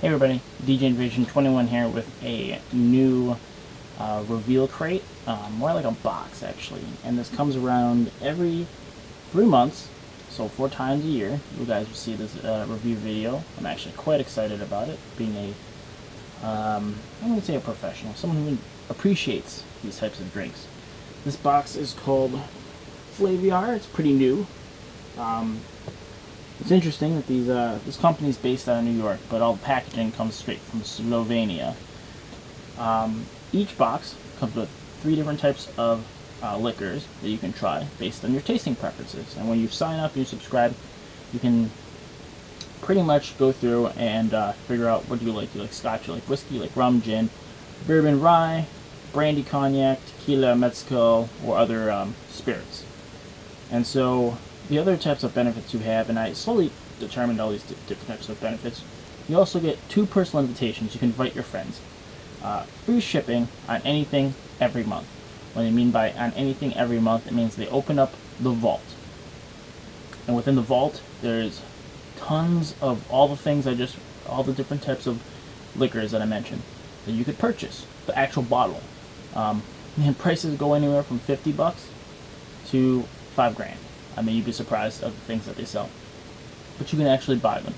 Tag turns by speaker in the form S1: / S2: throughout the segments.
S1: Hey everybody, DJ Invasion 21 here with a new reveal crate, more like a box actually, and this comes around every 3 months, so 4 times a year. You guys will see this review video. I'm actually quite excited about it, being a, I'm going to say a professional, someone who appreciates these types of drinks. This box is called Flaviar. It's pretty new. It's interesting that this company is based out of New York, but all the packaging comes straight from Slovenia. Each box comes with 3 different types of liquors that you can try based on your tasting preferences. And when you sign up and you subscribe, you can pretty much go through and figure out what you like. You like Scotch, you like whiskey, you like rum, gin, bourbon, rye, brandy, cognac, tequila, mezcal, or other spirits. And so the other types of benefits you have, and I slowly determined all these different types of benefits. You also get 2 personal invitations. You can invite your friends. Free shipping on anything every month. What I mean by on anything every month, it means they open up the vault. And within the vault, there's tons of all the things all the different types of liquors that I mentioned that you could purchase. The actual bottle. And prices go anywhere from $50 to $5 grand. I mean, you'd be surprised at the things that they sell. But you can actually buy them.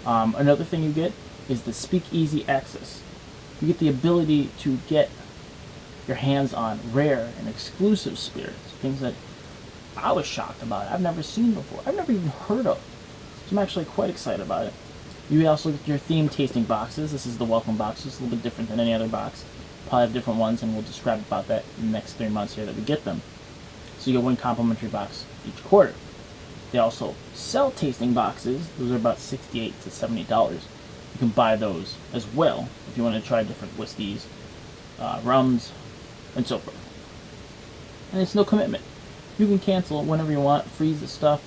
S1: Another thing you get is the speakeasy access. You get the ability to get your hands on rare and exclusive spirits. Things that I was shocked about. I've never seen before. I've never even heard of. So I'm actually quite excited about it. You also get your themed tasting boxes. This is the welcome box. It's a little bit different than any other box. Probably have different ones, and we'll describe about that in the next 3 months here that we get them. So you get 1 complimentary box each quarter. They also sell tasting boxes. Those are about $68 to $70. You can buy those as well if you want to try different whiskeys, rums, and so forth. And it's no commitment. You can cancel whenever you want, freeze the stuff,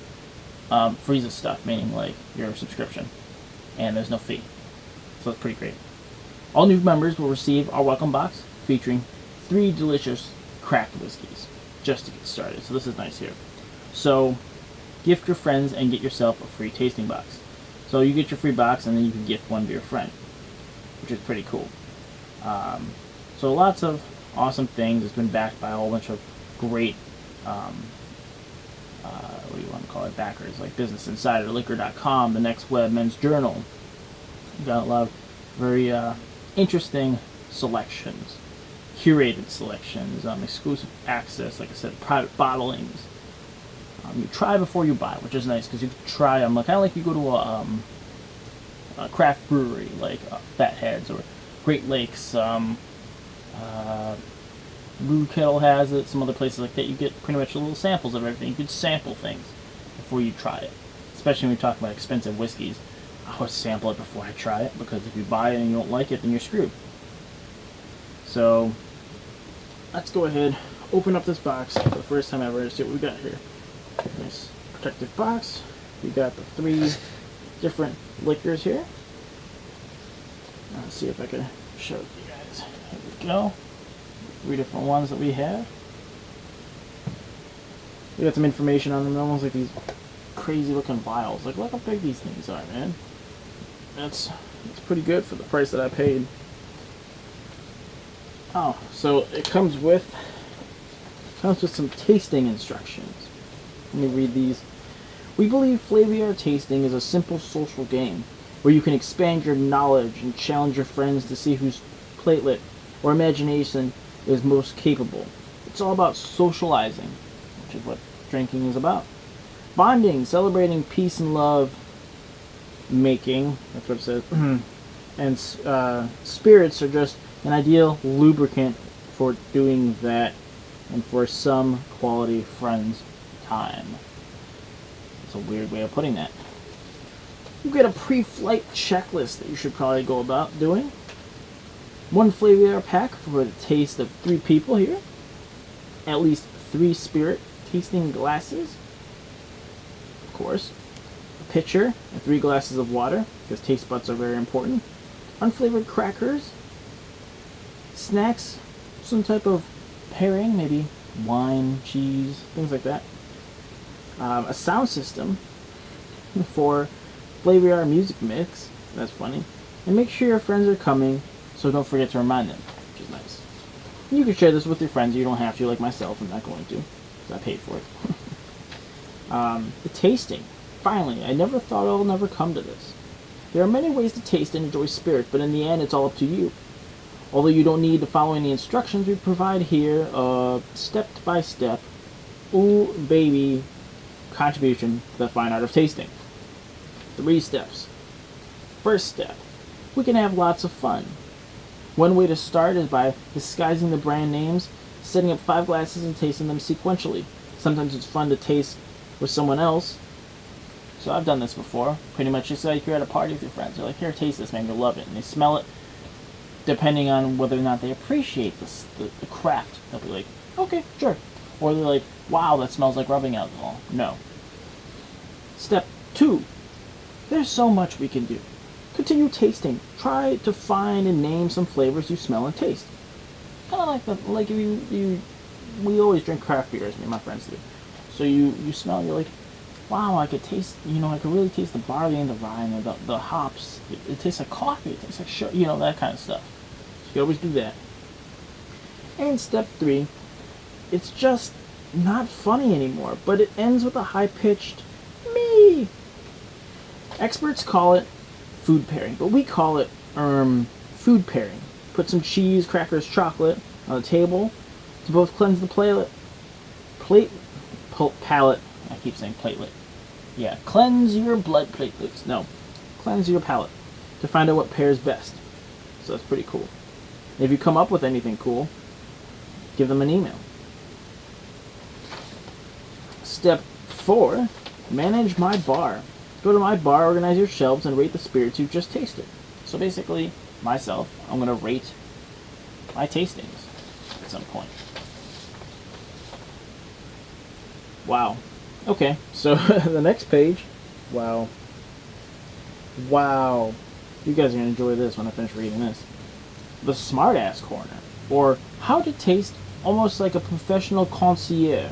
S1: meaning like your subscription, and there's no fee. So it's pretty great. All new members will receive our welcome box featuring 3 delicious craft whiskeys just to get started. So this is nice here. So gift your friends and get yourself a free tasting box. So you get your free box and then you can gift one to your friend, which is pretty cool. So lots of awesome things. It's been backed by a whole bunch of great what do you want to call it, backers, like Business Insider, Liquor.com, The Next Web, Men's Journal. We've got a lot of very interesting selections, curated selections, exclusive access, like I said, private bottlings. You try before you buy, which is nice because you can try them. Kind of like you go to a craft brewery like Fatheads or Great Lakes. Blue Kettle has it. Some other places like that. You get pretty much little samples of everything. You can sample things before you try it. Especially when we talk about expensive whiskeys. I always sample it before I try it, because if you buy it and you don't like it, then you're screwed. So let's go ahead, open up this box for the first time ever to see what we got here. Nice protective box. We got the 3 different liquors here. Let's see if I can show you guys. Here we go. 3 different ones that we have. We got some information on them. They're almost like these crazy looking vials. Like, look how big these things are, man. That's pretty good for the price that I paid. Oh, so it comes with some tasting instructions. Let me read these. We believe Flaviar tasting is a simple social game where you can expand your knowledge and challenge your friends to see whose platelet or imagination is most capable. It's all about socializing, which is what drinking is about. Bonding, celebrating peace and love, making, that's what it says, and spirits are just an ideal lubricant for doing that and for some quality friends' time. It's a weird way of putting that. You get a pre-flight checklist that you should probably go about doing. 1 Flaviar pack for the taste of 3 people here. At least 3 spirit tasting glasses. Of course. A pitcher and 3 glasses of water, because taste buds are very important. Unflavored crackers. Snacks. Some type of pairing, maybe wine, cheese, things like that. A sound system for Flaviar music mix. That's funny. And make sure your friends are coming, so don't forget to remind them, which is nice. And you can share this with your friends. You don't have to, like myself. I'm not going to, because I paid for it. The tasting. Finally, I never thought I'll never come to this. There are many ways to taste and enjoy spirit, but in the end, it's all up to you. Although you don't need to follow any instructions, we provide here a step-by-step, ooh baby, contribution to the fine art of tasting. 3 steps. First step, we can have lots of fun. One way to start is by disguising the brand names, setting up 5 glasses and tasting them sequentially. Sometimes it's fun to taste with someone else. So I've done this before. Pretty much it's like you're at a party with your friends. They're like, here, taste this, man, you'll love it. And they smell it. Depending on whether or not they appreciate this, the craft, they'll be like, okay, sure. Or they're like, wow, that smells like rubbing alcohol. No. Step 2. There's so much we can do. Continue tasting. Try to find and name some flavors you smell and taste. Kind of like we always drink craft beers, me and my friends do. So you smell and you're like, wow, I could taste, I could really taste the barley and the rye and the hops. It tastes like coffee. It tastes like sugar, that kind of stuff. So you can always do that. And step 3, it's just not funny anymore, but it ends with a high-pitched me. Experts call it food pairing, but we call it food pairing. Put some cheese, crackers, chocolate on the table to both cleanse the palate. I keep saying platelet. Yeah, cleanse your blood platelets. No, cleanse your palate to find out what pairs best. So that's pretty cool. If you come up with anything cool, give them an email. Step 4, manage my bar. Go to my bar, organize your shelves, and rate the spirits you've just tasted. So basically, myself, I'm going to rate my tastings at some point. Wow. Okay, so the next page, wow. You guys are going to enjoy this when I finish reading this. The Smartass Corner, or how to taste almost like a professional connoisseur.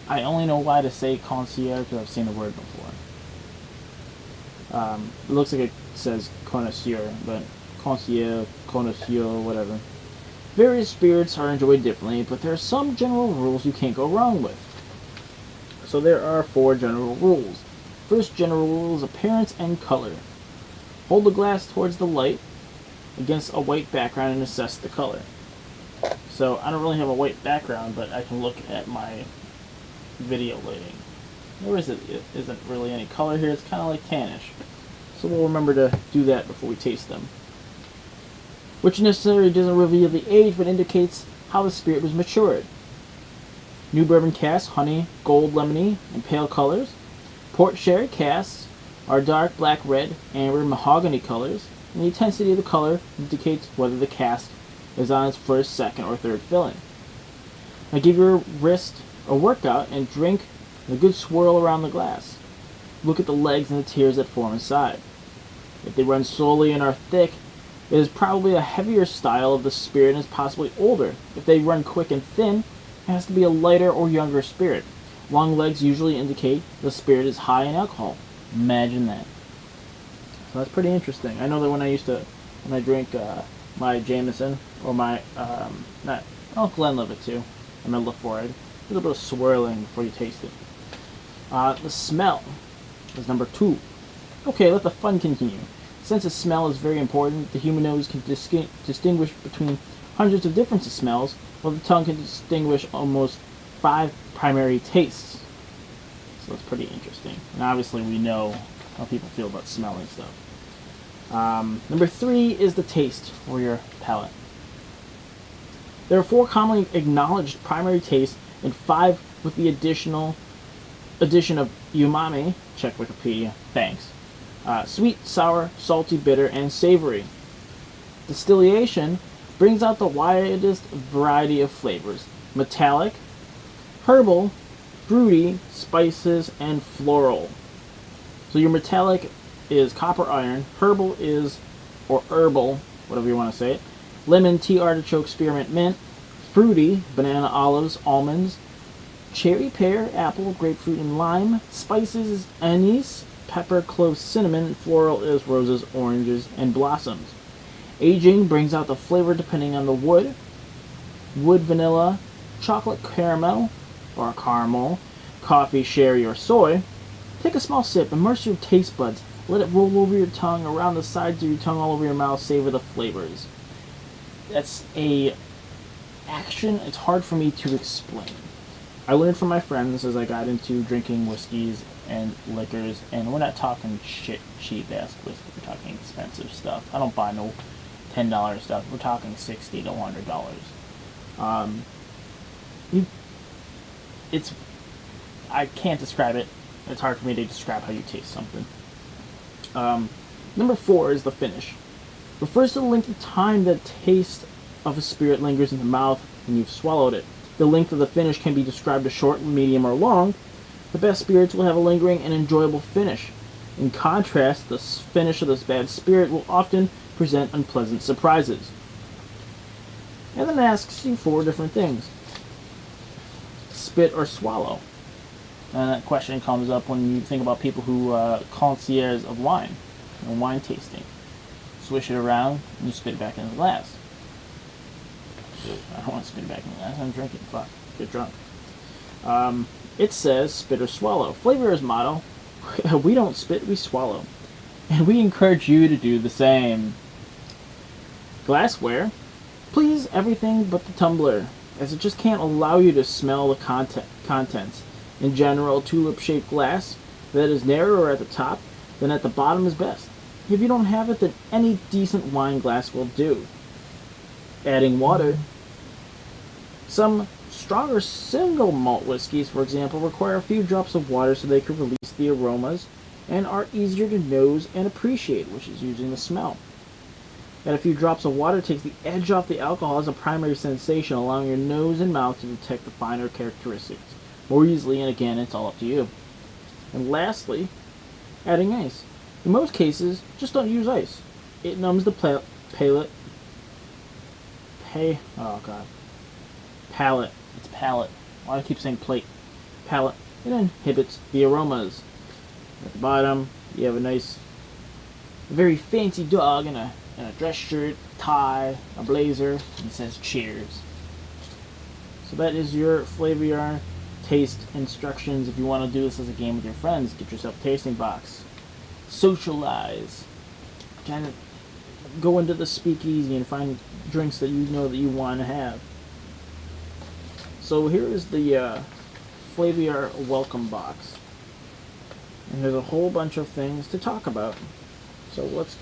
S1: I only know why to say connoisseur because I've seen the word before. It looks like it says connoisseur, but connoisseur, whatever. Various spirits are enjoyed differently, but there are some general rules you can't go wrong with. So there are 4 general rules. First general rule is appearance and color. Hold the glass towards the light against a white background and assess the color. So I don't really have a white background, but I can look at my video lighting. There isn't really any color here. It's kind of like tannish. So we'll remember to do that before we taste them. Which necessarily doesn't reveal the age, but indicates how the spirit was matured. New bourbon casks, honey, gold, lemony, and pale colors. Port sherry casks are dark, black, red, amber, mahogany colors, and the intensity of the color indicates whether the cask is on its first, second, or third filling. Now give your wrist a workout and drink a good swirl around the glass. Look at the legs and the tears that form inside. If they run slowly and are thick, it is probably a heavier style of the spirit and is possibly older. If they run quick and thin, it has to be a lighter or younger spirit. Long legs usually indicate the spirit is high in alcohol. Imagine that. So that's pretty interesting. I know that when I drink my Jameson, or my, Glenlivet too, and my Lafroig, a little bit of swirling before you taste it. The smell is number 2. Okay, let the fun continue. Since the smell is very important, the human nose can distinguish between hundreds of different smells, while the tongue can distinguish almost 5 primary tastes. So that's pretty interesting. And obviously we know how people feel about smelling stuff. Number 3 is the taste, or your palate. There are 4 commonly acknowledged primary tastes, and 5 with the addition of umami. Check Wikipedia. Thanks. Sweet, sour, salty, bitter, and savory. Distillation brings out the widest variety of flavors. Metallic, herbal, fruity, spices, and floral. So your metallic is copper, iron. Herbal is, or herbal, whatever you want to say it. Lemon, tea, artichoke, spearmint, mint. Fruity, banana, olives, almonds. Cherry, pear, apple, grapefruit, and lime. Spices, anise, pepper, cloves, cinnamon. Floral is roses, oranges, and blossoms. Aging brings out the flavor depending on the wood. Wood vanilla, chocolate caramel, or caramel, coffee, sherry, or soy. Take a small sip, immerse your taste buds. Let it roll over your tongue, around the sides of your tongue, all over your mouth. Savor the flavors. That's a action it's hard for me to explain. I learned from my friends as I got into drinking whiskeys and liquors, and we're not talking cheap ass whiskey. We're talking expensive stuff. I don't buy no $10 stuff. We're talking $60 to $100. I can't describe it. It's hard for me to describe how you taste something. Number 4 is the finish. Refers to the length of time that taste of a spirit lingers in the mouth when you've swallowed it. The length of the finish can be described as short, medium, or long. The best spirits will have a lingering and enjoyable finish. In contrast, the finish of this bad spirit will often present unpleasant surprises. And then it asks you 4 different things. Spit or swallow. And that question comes up when you think about people who concierge of wine, wine tasting. Swish it around and you spit it back in the glass. I don't want to spit it back in the glass. I'm drinking. Fuck. Get drunk. It says spit or swallow. Flaviar's motto: we don't spit, we swallow. And we encourage you to do the same. Glassware. Please everything but the tumbler, as it just can't allow you to smell the contents. In general, tulip-shaped glass that is narrower at the top than at the bottom is best. If you don't have it, then any decent wine glass will do. Adding water. Some stronger single malt whiskeys, for example, require a few drops of water so they can release the aromas and are easier to nose and appreciate, which is using the smell. Add a few drops of water takes the edge off the alcohol as a primary sensation, allowing your nose and mouth to detect the finer characteristics more easily, and again, it's all up to you. And lastly, adding ice. In most cases, just don't use ice. It numbs the palate. Palate. It's palate. Why do I keep saying plate? Palate. It inhibits the aromas. At the bottom, you have a nice, very fancy dog in a dress shirt, tie, a blazer, and it says cheers. So that is your Flaviar taste instructions. If you want to do this as a game with your friends, get yourself a tasting box. Socialize. Kind of go into the speakeasy and find drinks that you know that you want to have. So here is the Flaviar Welcome Box. And there's a whole bunch of things to talk about. So let's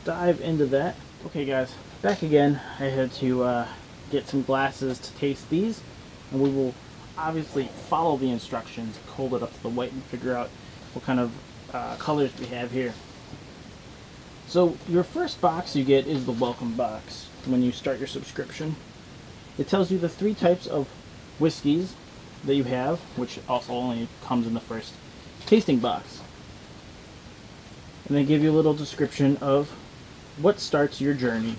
S1: dive into that. Okay guys, back again. I had to get some glasses to taste these, and we will obviously follow the instructions, hold it up to the white, and figure out what kind of colors we have here. So your first box you get is the Welcome Box when you start your subscription. It tells you the 3 types of whiskeys that you have, which also only comes in the first tasting box. And they give you a little description of what starts your journey.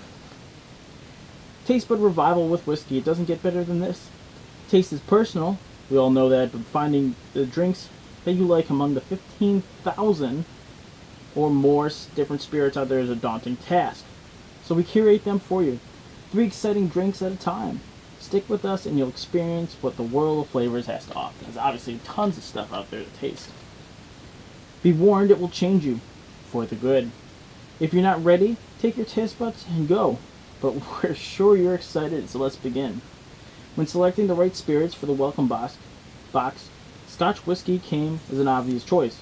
S1: Taste bud revival with whiskey. It doesn't get better than this. Taste is personal. We all know that, but finding the drinks that you like among the 15,000 or more different spirits out there is a daunting task. So we curate them for you. 3 exciting drinks at a time. Stick with us and you'll experience what the world of flavors has to offer. There's obviously tons of stuff out there to taste. Be warned, it will change you for the good. If you're not ready, take your taste buds and go. But we're sure you're excited, so let's begin. When selecting the right spirits for the Welcome Box, Scotch whiskey came as an obvious choice.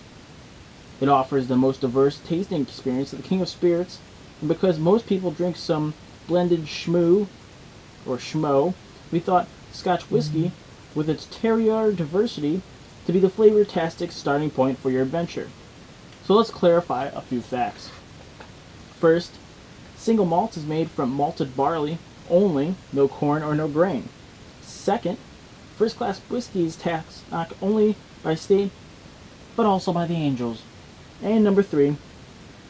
S1: It offers the most diverse tasting experience of the king of spirits, and because most people drink some blended schmoo, we thought Scotch whiskey, with its terroir diversity, to be the flavor-tastic starting point for your adventure. So let's clarify a few facts. First, single malt is made from malted barley only, no corn or no grain. Second, first-class whiskey is taxed not only by state, but also by the angels. And number 3,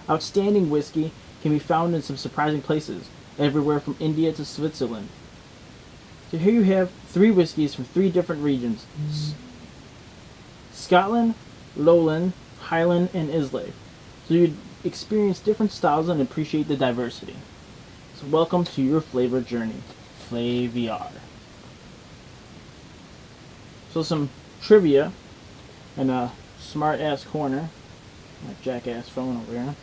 S1: outstanding whiskey can be found in some surprising places, everywhere from India to Switzerland. So here you have 3 whiskeys from 3 different regions. Scotland, Lowland, Highland, and Islay. So you'd experience different styles and appreciate the diversity. So welcome to your flavor journey, Flaviar. So some trivia and a smart-ass corner, my jackass phone over here.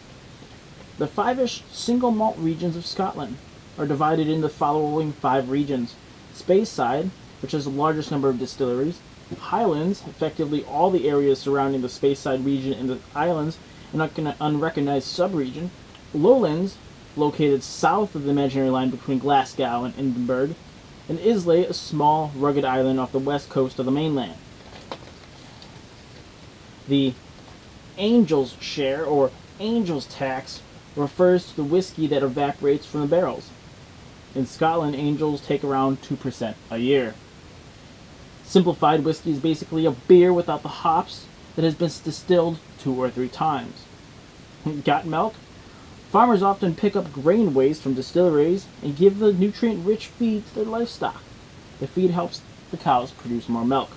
S1: The 5-ish single malt regions of Scotland are divided into the following 5 regions. Speyside, which has the largest number of distilleries. Highlands, effectively all the areas surrounding the Speyside region in the islands, an unrecognized sub-region. Lowlands, located south of the imaginary line between Glasgow and Edinburgh. And Islay, a small, rugged island off the west coast of the mainland. The Angel's Share, or Angel's Tax, refers to the whiskey that evaporates from the barrels. In Scotland, Angels take around 2% a year. Simplified whiskey is basically a beer without the hops that has been distilled 2 or 3 times. Got milk? Farmers often pick up grain waste from distilleries and give the nutrient-rich feed to their livestock. The feed helps the cows produce more milk.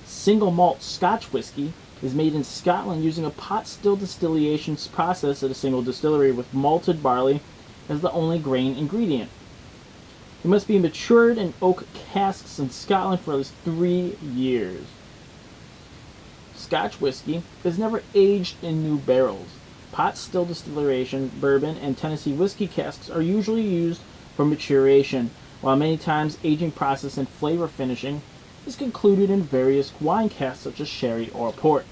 S1: Single malt Scotch whiskey is made in Scotland using a pot still distillation process at a single distillery with malted barley as the only grain ingredient. It must be matured in oak casks in Scotland for at least 3 years. Scotch whiskey is never aged in new barrels. Pot still distillation, bourbon, and Tennessee whiskey casks are usually used for maturation, while many times aging process and flavor finishing is concluded in various wine casks such as sherry or port.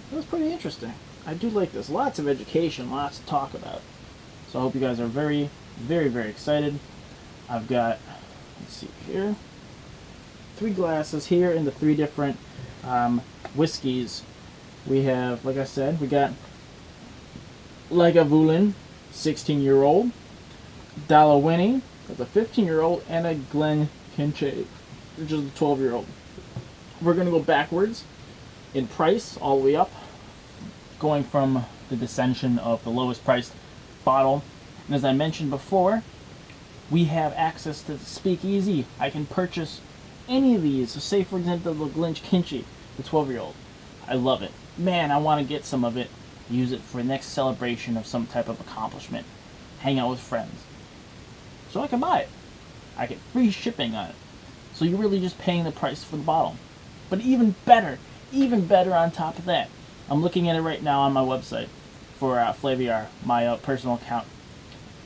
S1: That was pretty interesting. I do like this. Lots of education, lots to talk about. So I hope you guys are very, very, very excited. I've got, let's see here, 3 glasses here in the 3 different whiskeys. We have, like I said, we got Lagavulin, 16-year-old, Dalwhinnie, that's a 15-year-old, and a Glenkinchie, which is a 12-year-old. We're going to go backwards in price, all the way up, going from the descension of the lowest priced bottle. And as I mentioned before, we have access to the Speakeasy. I can purchase any of these. So say, for example, the Glenkinchie, the 12-year-old. I love it. Man, I want to get some of it, use it for the next celebration of some type of accomplishment, hang out with friends. So I can buy it. I get free shipping on it. So you're really just paying the price for the bottle. But even better on top of that, I'm looking at it right now on my website for Flaviar, my personal account.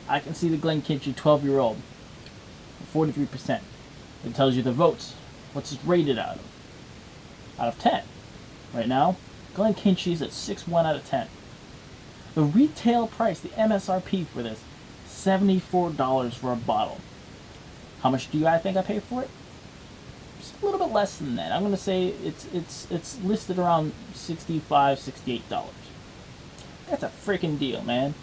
S1: I can see the Glenkinchie 12-year-old, 43%. It tells you the votes. What's it rated out of 10. Right now, Glenkinchie's at 6.1 out of 10. The retail price, the MSRP for this, $74 for a bottle. How much do I think I paid for it? Just a little bit less than that. I'm going to say it's listed around $65, $68. That's a freaking deal, man.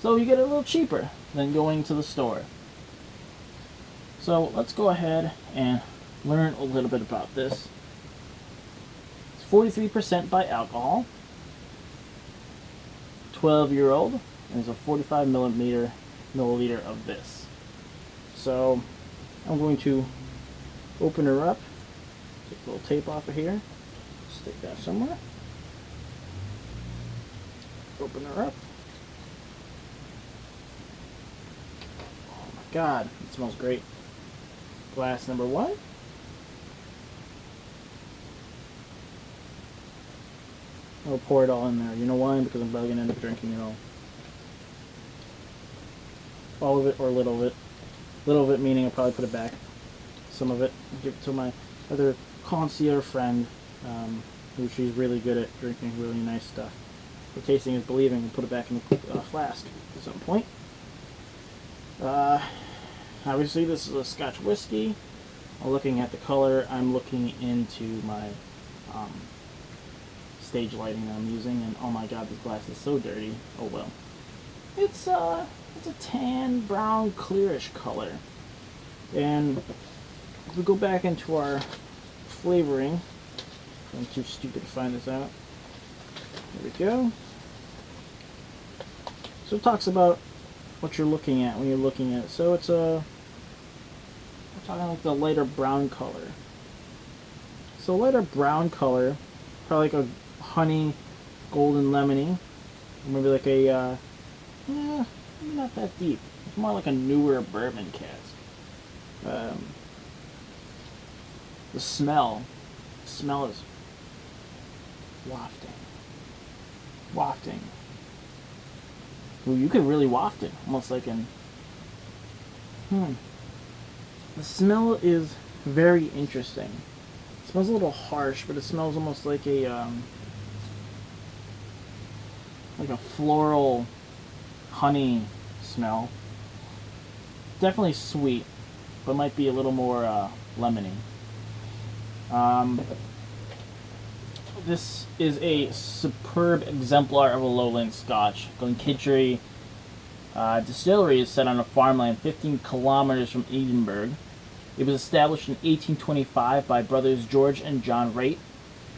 S1: So you get it a little cheaper than going to the store. So let's go ahead and learn a little bit about this. 43% by alcohol, 12-year-old, and there's a 45 milliliter of this. So I'm going to open her up, take a little tape off of here, stick that somewhere, open her up. Oh my god, it smells great. Glass number 1. I'll pour it all in there. You know why? Because I'm probably going to end up drinking it all. All of it or little of it. Little of it meaning I'll probably put it back. Some of it, give it to my other concierge friend, who she's really good at drinking really nice stuff. The tasting is believing, and put it back in the flask at some point. Obviously this is a Scotch whiskey. Looking at the color, I'm looking into my stage lighting that I'm using, and oh my god, this glass is so dirty. Oh well. It's a tan, brown, clearish color. And if we go back into our flavoring, I'm too stupid to find this out. There we go. So it talks about what you're looking at when you're looking at it. So it's we're talking like the lighter brown color. So lighter brown color Probably like a honey, golden lemony. Maybe like a, maybe not that deep. It's more like a newer bourbon cask. The smell is wafting. Ooh, you can really waft it, almost like in. The smell is very interesting. It smells a little harsh, but it smells almost like a floral honey smell. Definitely sweet, but might be a little more lemony. This is a superb exemplar of a lowland Scotch. Glenkitchery Distillery is set on a farmland 15 kilometers from Edinburgh. It was established in 1825 by brothers George and John Wright.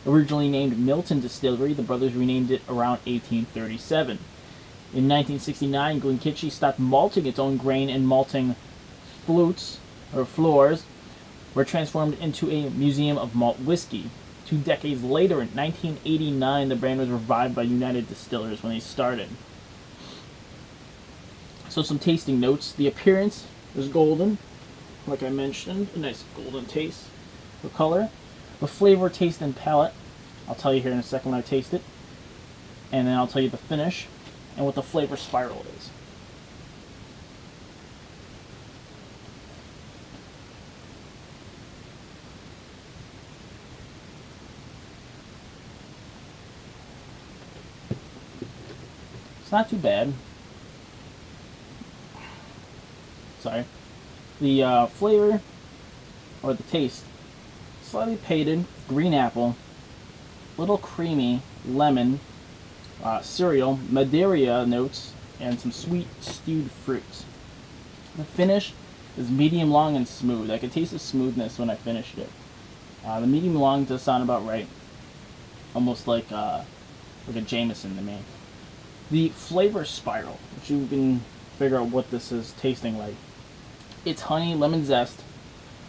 S1: Originally named Milton Distillery, the brothers renamed it around 1837. In 1969, Glenkitchery stopped malting its own grain, and malting floors were transformed into a museum of malt whiskey. 2 decades later, in 1989, the brand was revived by United Distillers when they started. So some tasting notes. The appearance is golden, like I mentioned, a nice golden taste or color. The flavor, taste, and palate, I'll tell you here in a second when I taste it. And then I'll tell you the finish and what the flavor spiral is. It's not too bad. Sorry. The flavor, or the taste, slightly peated, green apple, little creamy, lemon, cereal, Madeira notes, and some sweet stewed fruits. The finish is medium long and smooth. I could taste the smoothness when I finished it. The medium long does sound about right. Almost like a Jameson to me. The flavor spiral, which you can figure out what this is tasting like. It's honey, lemon zest,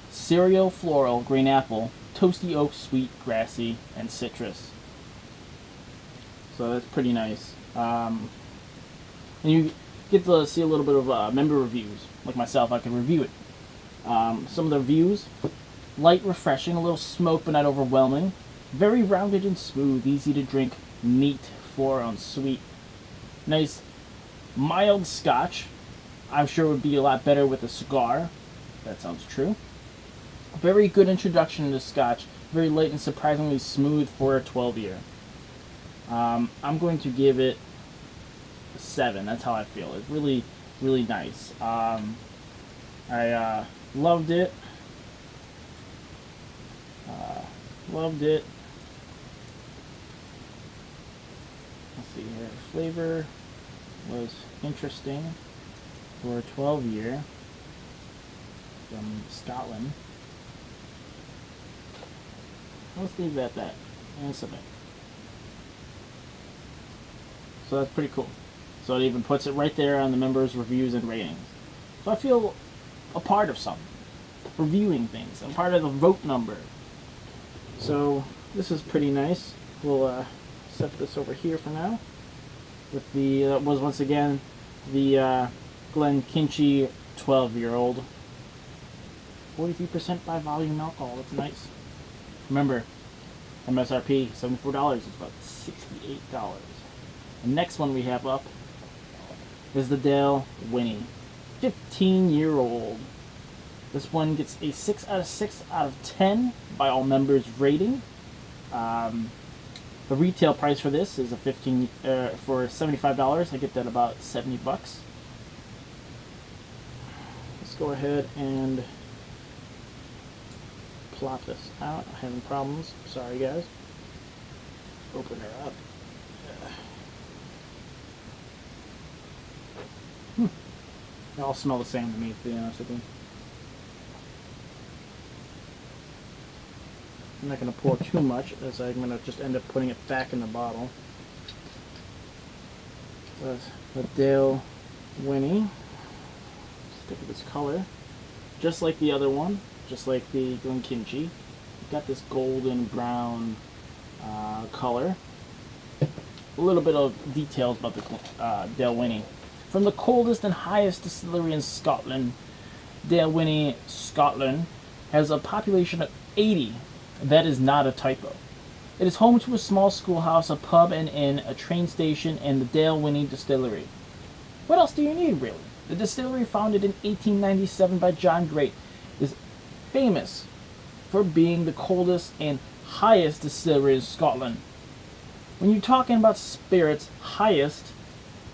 S1: cereal, floral, green apple, toasty oak, sweet, grassy, and citrus. So that's pretty nice. And you get to see a little bit of member reviews. Like myself, I can review it. Some of the reviews: light, refreshing, a little smoke but not overwhelming, very rounded and smooth, easy to drink, neat, floral and sweet. Nice, mild Scotch. I'm sure it would be a lot better with a cigar. That sounds true. Very good introduction to Scotch. Very light and surprisingly smooth for a 12-year. I'm going to give it a 7. That's how I feel. It's really, really nice. I loved it. Loved it. Let's see here. Flavor was interesting for a 12-year from Scotland. Let's leave that at that. And submit. So that's pretty cool. So it even puts it right there on the members' reviews and ratings. So I feel a part of something. Reviewing things. I'm part of the vote number. So this is pretty nice. We'll set this over here for now. With the, that was once again the Glenkitchery 12-year-old. 43% by volume alcohol. That's nice. Remember, MSRP $74. It's about $68. The next one we have up is the Dale Winnie, 15-year-old. This one gets a 6 out of 6 out of 10 by all members rating. The retail price for this is for $75. I get that about $70. Let's go ahead and plop this out. I'm having problems. Sorry, guys. Open her up. They all smell the same to me, to be honest with you. I'm not going to pour too much, as I'm going to just end up putting it back in the bottle. That's the Dale Winnie. Stick with this color. Just like the other one, just like the Glenkitchery. Got this golden brown color. A little bit of details about the Dalwhinnie. From the coldest and highest distillery in Scotland, Dalwhinnie, Scotland, has a population of 80. That is not a typo. It is home to a small schoolhouse, a pub and inn, a train station, and the Dalwhinnie Distillery. What else do you need, really? The distillery, founded in 1897 by John Great, is famous for being the coldest and highest distillery in Scotland. When you're talking about spirits, highest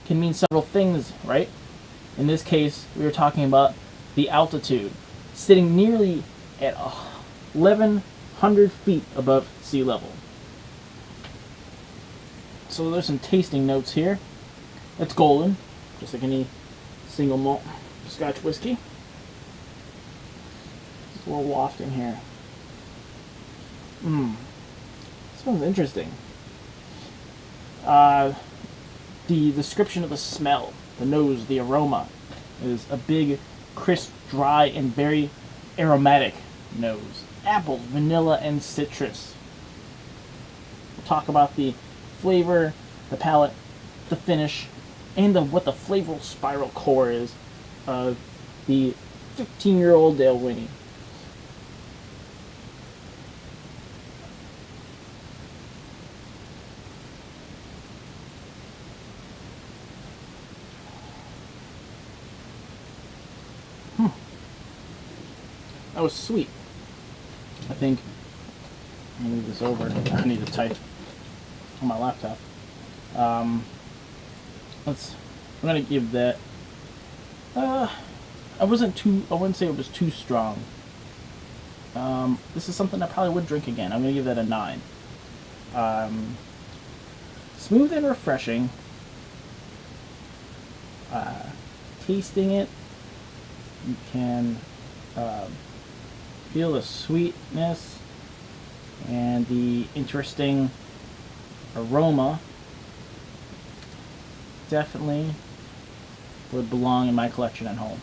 S1: can mean several things, right? In this case, we were talking about the altitude, sitting nearly at 1,100 feet above sea level. So there's some tasting notes here. It's golden, just like any single malt Scotch whiskey. It's a little wafting here. Smells interesting. The description of the smell, the nose, the aroma, is a big, crisp, dry, and very aromatic nose. Apple, vanilla, and citrus. We'll talk about the flavor, the palate, the finish, and what the flavorful spiral core is of the 15-year-old Dalwhinnie. That was sweet. I think I'm gonna move this over. I need to type on my laptop. I'm gonna give that. I wouldn't say it was too strong. This is something I probably would drink again. I'm gonna give that a 9. Smooth and refreshing. Tasting it, you can feel the sweetness and the interesting aroma. Definitely would belong in my collection at home.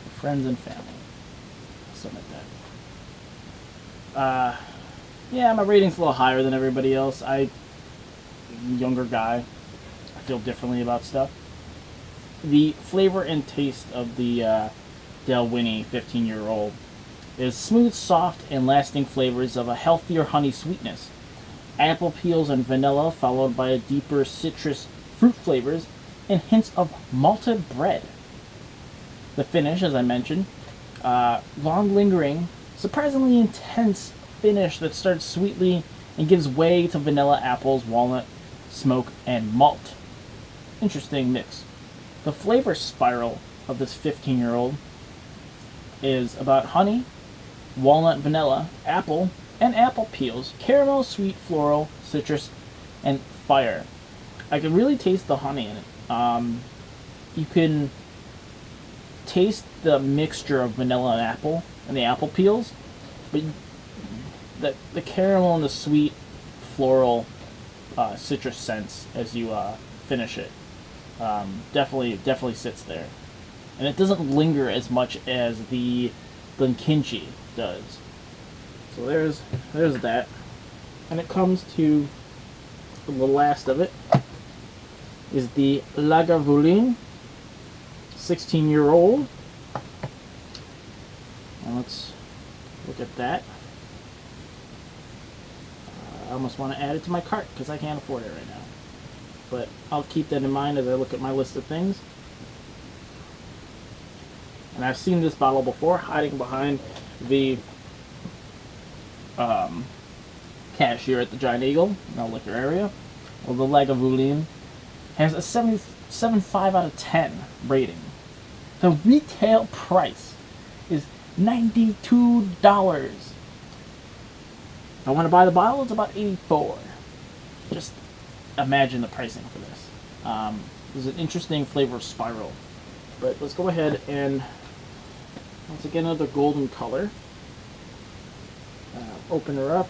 S1: For friends and family. Something like that. Yeah, my rating's a little higher than everybody else. I'm a younger guy. I feel differently about stuff. The flavor and taste of the Dalwhinnie 15-year-old is smooth, soft, and lasting flavors of a healthier honey sweetness. Apple peels and vanilla, followed by a deeper citrus fruit flavors and hints of malted bread. The finish, as I mentioned, long lingering, surprisingly intense finish that starts sweetly and gives way to vanilla, apples, walnut, smoke, and malt. Interesting mix. The flavor spiral of this 15-year-old is about honey, walnut, vanilla, apple, and apple peels, caramel, sweet, floral, citrus, and fire. I can really taste the honey in it. You can taste the mixture of vanilla and apple and the apple peels, but the caramel and the sweet, floral, citrus scents as you finish it definitely sits there, and it doesn't linger as much as the Glenkinchie does. So there's that, and it comes to the last of it is the Lagavulin 16-year-old, and let's look at that. I almost want to add it to my cart because I can't afford it right now, but I'll keep that in mind as I look at my list of things. And I've seen this bottle before hiding behind the cashier at the Giant Eagle in the liquor area. Well, the Lagavulin has a 7.5 out of 10 rating. The retail price is $92. If I want to buy the bottle, it's about $84. Just imagine the pricing for this. There's an interesting flavor spiral. But let's go ahead and, once again, another golden color. Open her up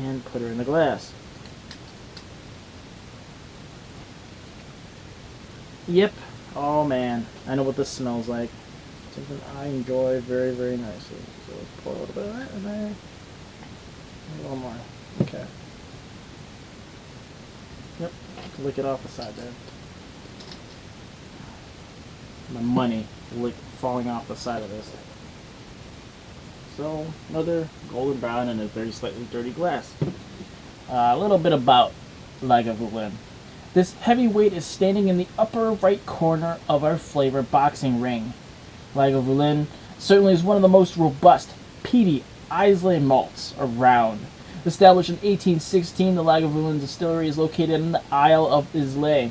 S1: and put her in the glass. Yep. Oh man, I know what this smells like. Something I enjoy very, very nicely. So let's pour a little bit of that in there. A little more. Okay. Yep. Lick it off the side there. My money falling off the side of this. So another golden brown in a very slightly dirty glass. A little bit about Lagavulin. This heavyweight is standing in the upper right corner of our flavor boxing ring. Lagavulin certainly is one of the most robust, peaty Islay malts around. Established in 1816, the Lagavulin Distillery is located in the Isle of Islay,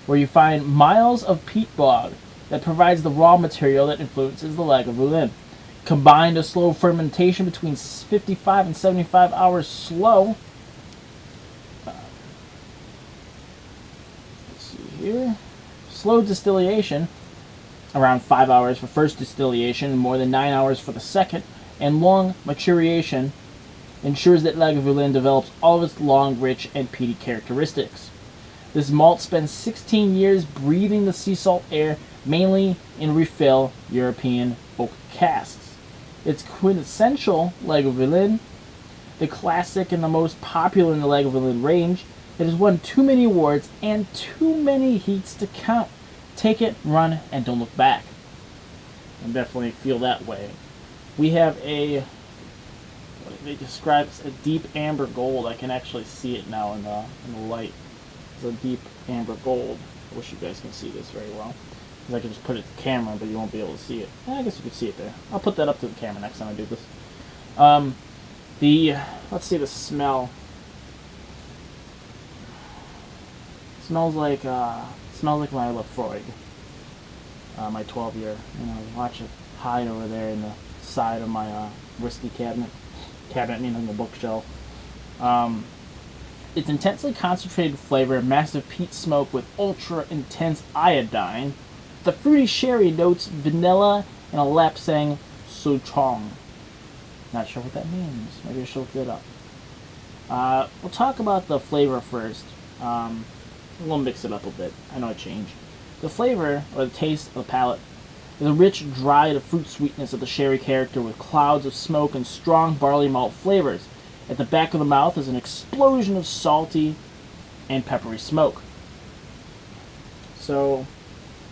S1: where you find miles of peat bog that provides the raw material that influences the Lagavulin. Combined a slow fermentation between 55 and 75 hours slow. Let's see here. Slow distillation, around 5 hours for first distillation, more than 9 hours for the second, and long maturation ensures that Lagavulin develops all of its long, rich, and peaty characteristics. This malt spends 16 years breathing the sea salt air, mainly in refill European oak casks. It's quintessential Lagavulin, the classic and the most popular in the Lagavulin range. It has won too many awards and too many heats to count. Take it, run, and don't look back. I definitely feel that way. We have what they describe as a deep amber gold. I can actually see it now in the light. It's a deep amber gold. I wish you guys can see this very well. I can just put it to the camera, but you won't be able to see it. I guess you can see it there. I'll put that up to the camera next time I do this. Let's see the smell. Smells like my Lafroig. My 12-year. Watch it hide over there in the side of my whiskey cabinet. Cabinet meaning the bookshelf. Its intensely concentrated flavor, massive peat smoke with ultra intense iodine. The fruity sherry notes vanilla and a lapsang souchong. Not sure what that means. Maybe I should look that up. We'll talk about the flavor first. We'll mix it up a bit. I know I changed. The flavor, or the taste of the palate, is a rich, dry fruit sweetness of the sherry character with clouds of smoke and strong barley malt flavors. At the back of the mouth is an explosion of salty and peppery smoke. So,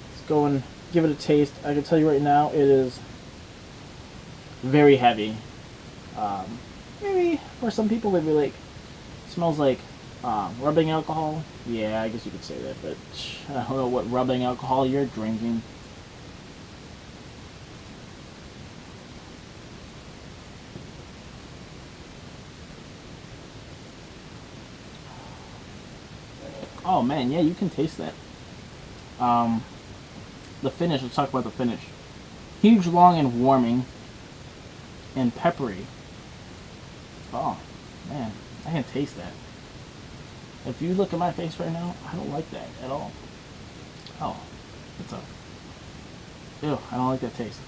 S1: let's go and give it a taste. I can tell you right now, it is very heavy. Maybe for some people they'd be like, it smells like rubbing alcohol. Yeah, I guess you could say that, but I don't know what rubbing alcohol you're drinking. Oh man, yeah, you can taste that. The finish, let's talk about the finish. Huge, long, and warming, and peppery. Oh, man, I can taste that. If you look at my face right now, I don't like that at all. Oh, what's up? Ew, I don't like that taste.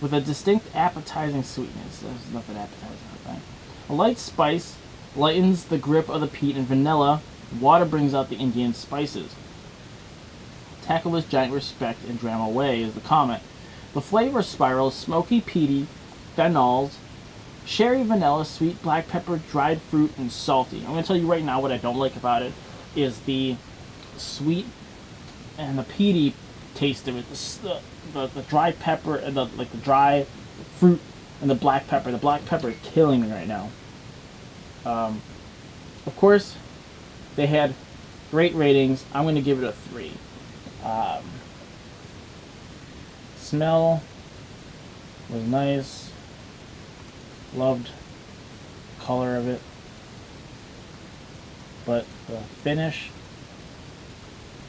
S1: With a distinct appetizing sweetness. There's nothing appetizing about that. A light spice lightens the grip of the peat, and vanilla. Water brings out the Indian spices. Tackle this giant respect and dram away is the comment. The flavor spirals, smoky, peaty, phenols, sherry, vanilla, sweet, black pepper, dried fruit, and salty. I'm going to tell you right now what I don't like about it is the sweet and the peaty taste of it. The dry pepper and the dry fruit and the black pepper. The black pepper is killing me right now. Of course, they had great ratings. I'm going to give it a 3. Smell was nice. Loved the color of it. But the finish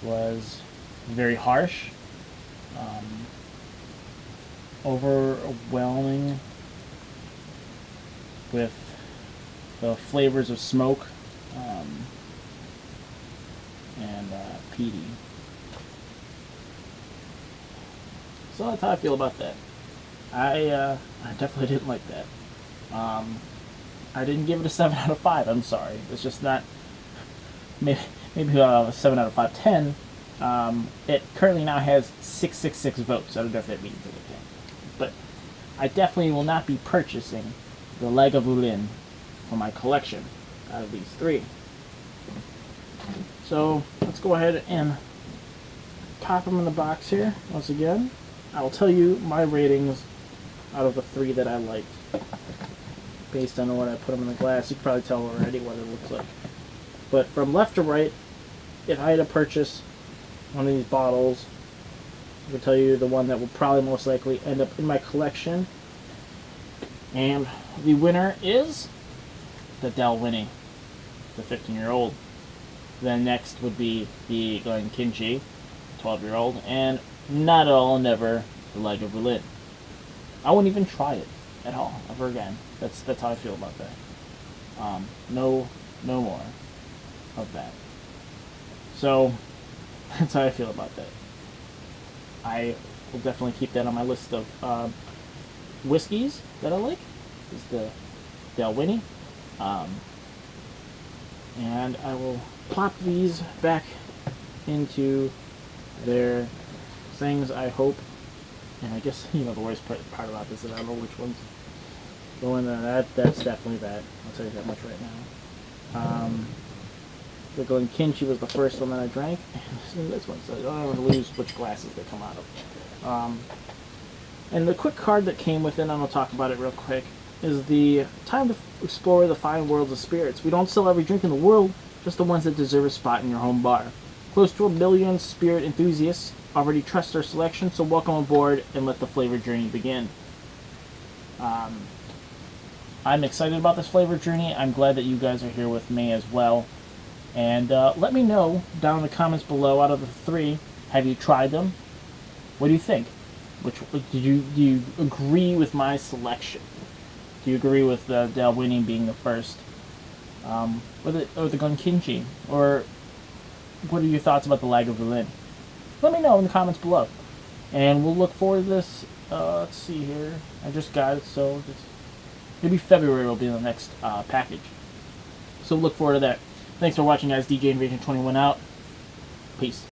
S1: was very harsh. Overwhelming with the flavors of smoke and peaty. So that's how I feel about that. I definitely didn't like that. I didn't give it a 7 out of 5. I'm sorry. It's just not. Maybe a 7 out of 5. 10 It currently now has 666 votes. I don't know if that means anything. But I definitely will not be purchasing the Lagavulin for my collection out of these three. So let's go ahead and pop them in the box here once again. I will tell you my ratings out of the three that I liked based on what I put them in the glass. You can probably tell already what it looks like. But from left to right, if I had to purchase one of these bottles, I can tell you the one that will probably most likely end up in my collection. And the winner is the Dalwhinnie, the 15-year-old. Then next would be the Glenkinchie, 12-year-old, and not at all, never the Lagavulin. I wouldn't even try it at all ever again. That's how I feel about that. No more of that. So that's how I feel about that. I will definitely keep that on my list of whiskeys that I like. Is the Dalwhinnie, and I will plop these back into their things, I hope. And I guess, the worst part about this is I don't know which ones go in there. That's definitely that. I'll tell you that much right now. The Glenkinchie was the first one that I drank. And this one, so I don't want to lose which glasses they come out of. And the quick card that came with it, and I'll talk about it real quick, is the time to explore the fine worlds of spirits. We don't sell every drink in the world, just the ones that deserve a spot in your home bar. Close to 1 million spirit enthusiasts already trust our selection, so welcome aboard and let the flavor journey begin. I'm excited about this flavor journey. I'm glad that you guys are here with me as well. And let me know down in the comments below, out of the three, have you tried them? What do you think? Do you agree with my selection? Do you agree with the Dalwhinnie being the first? Or the Glenkinchie? Or what are your thoughts about the Lagavulin? Let me know in the comments below. And we'll look forward to this. Let's see here. I just got it, so maybe February will be the next package. So look forward to that. Thanks for watching, guys. DJ Invasion 21 out. Peace.